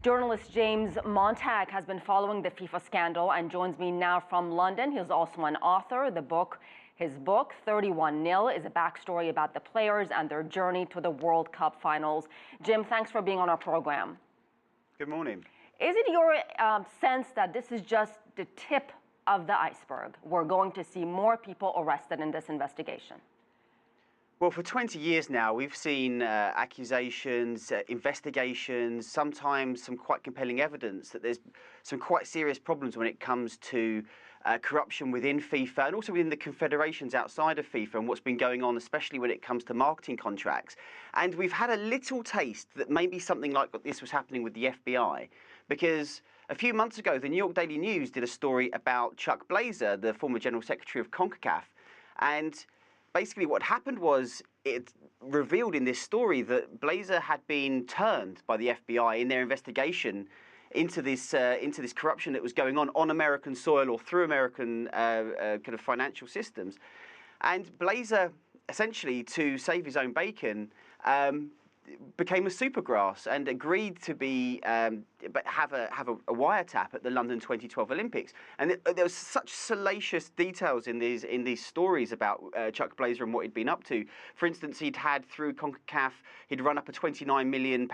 Journalist James Montague has been following the FIFA scandal and joins me now from London. He's also an author. His book, 31-0, is a backstory about the players and their journey to the World Cup finals. Jim, thanks for being on our program. Good morning. Is it your sense that this is just the tip of the iceberg? We're going to see more people arrested in this investigation. Well, for 20 years now, we've seen accusations, investigations, sometimes some quite compelling evidence that there's some quite serious problems when it comes to corruption within FIFA and also within the confederations outside of FIFA and what's been going on, especially when it comes to marketing contracts. And we've had a little taste that maybe something like this was happening with the FBI, because a few months ago, the New York Daily News did a story about Chuck Blazer, the former General Secretary of CONCACAF, and basically what happened was it revealed in this story that Blazer had been turned by the FBI in their investigation into this corruption that was going on American soil or through American kind of financial systems. And Blazer, essentially to save his own bacon, became a supergrass and agreed to be have a wiretap at the London 2012 Olympics. And there was such salacious details in these stories about Chuck Blazer and what he'd been up to. For instance, he'd had through CONCACAF, he'd run up a £29 million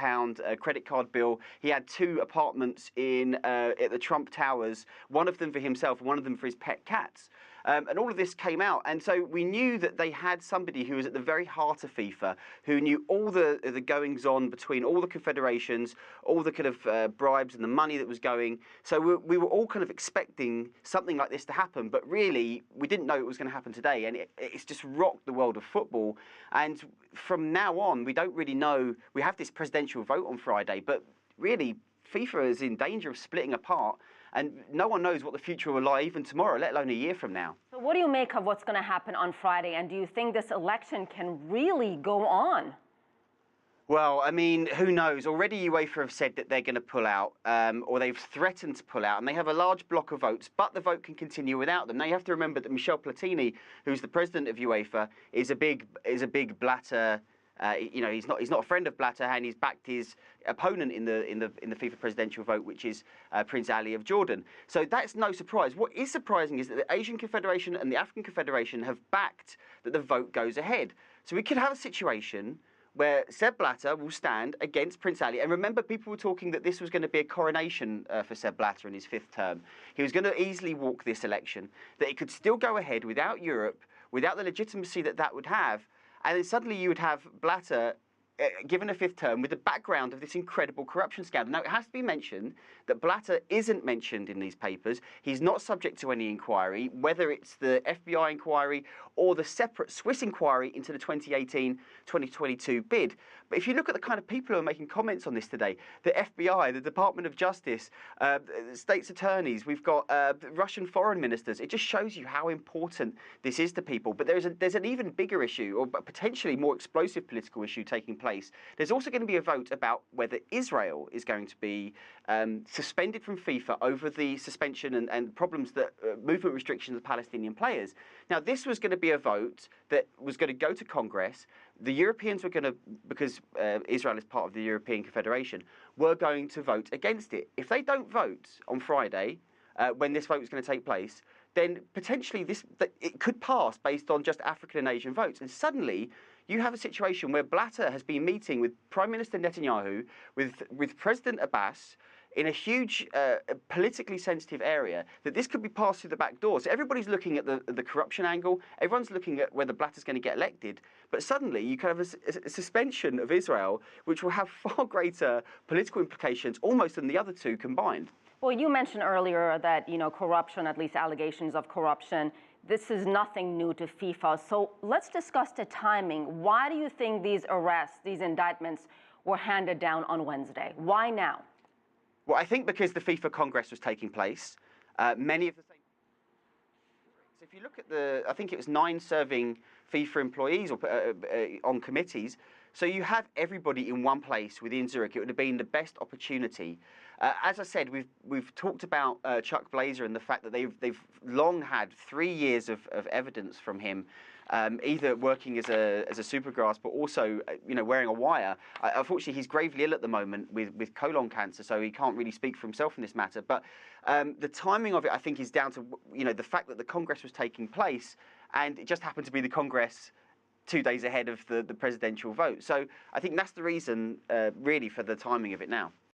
credit card bill. He had 2 apartments at the Trump Towers, one of them for himself and one of them for his pet cats. And all of this came out, and so we knew that they had somebody who was at the very heart of FIFA, who knew all the goings-on between all the confederations, all the kind of bribes and the money that was going. So we were all kind of expecting something like this to happen, but really we didn't know it was going to happen today, and it's just rocked the world of football. And from now on, we don't really know. We have this presidential vote on Friday, but really FIFA is in danger of splitting apart. And no one knows what the future will lie even tomorrow, let alone a year from now. So what do you make of what's going to happen on Friday? And do you think this election can really go on? Well, I mean, who knows? Already UEFA have said that they're going to pull out, or they've threatened to pull out, and they have a large block of votes, but the vote can continue without them. Now, you have to remember that Michel Platini, who's the president of UEFA, is a big Blatter. He's not a friend of Blatter, and he's backed his opponent in the FIFA presidential vote, which is Prince Ali of Jordan. So that's no surprise. What is surprising is that the Asian Confederation and the African Confederation have backed that the vote goes ahead. So we could have a situation where Sepp Blatter will stand against Prince Ali. And remember, people were talking that this was going to be a coronation for Sepp Blatter in his 5th term. He was going to easily walk this election, that it could still go ahead without Europe, without the legitimacy that would have. And then suddenly you would have Blatter given a 5th term with the background of this incredible corruption scandal. Now, it has to be mentioned that Blatter isn't mentioned in these papers. He's not subject to any inquiry, whether it's the FBI inquiry or the separate Swiss inquiry into the 2018-2022 bid. But if you look at the kind of people who are making comments on this today, the FBI, the Department of Justice, states attorneys, we've got Russian foreign ministers, it just shows you how important this is to people. But there's an even bigger issue, or potentially more explosive political issue taking place. There's also going to be a vote about whether Israel is going to be suspended from FIFA over the suspension and problems that movement restrictions of Palestinian players. Now, this was going to be a vote that was going to go to Congress. The Europeans were going to, because Israel is part of the European Confederation, were going to vote against it. If they don't vote on Friday, when this vote is going to take place, then potentially it could pass based on just African and Asian votes. And suddenly, you have a situation where Blatter has been meeting with Prime Minister Netanyahu, with President Abbas, in a huge politically sensitive area, that this could be passed through the back door. So everybody's looking at the corruption angle. Everyone's looking at whether Blatter's going to get elected. But suddenly you can have a suspension of Israel, which will have far greater political implications almost than the other two combined. Well, you mentioned earlier that, corruption, at least allegations of corruption, this is nothing new to FIFA. So let's discuss the timing. Why do you think these arrests, these indictments were handed down on Wednesday? Why now? Well, I think because the FIFA Congress was taking place, many of the same. So if you look at I think it was 9 serving FIFA employees on committees, So you have everybody in one place within Zurich. It would have been the best opportunity. As I said, we've talked about Chuck Blazer and the fact that they've long had 3 years of evidence from him, either working as a supergrass, but also wearing a wire. Unfortunately, he's gravely ill at the moment with colon cancer, so he can't really speak for himself in this matter. But the timing of it, I think, is down to the fact that the Congress was taking place, and it just happened to be the Congress 2 days ahead of the presidential vote. So I think that's the reason, really, for the timing of it now.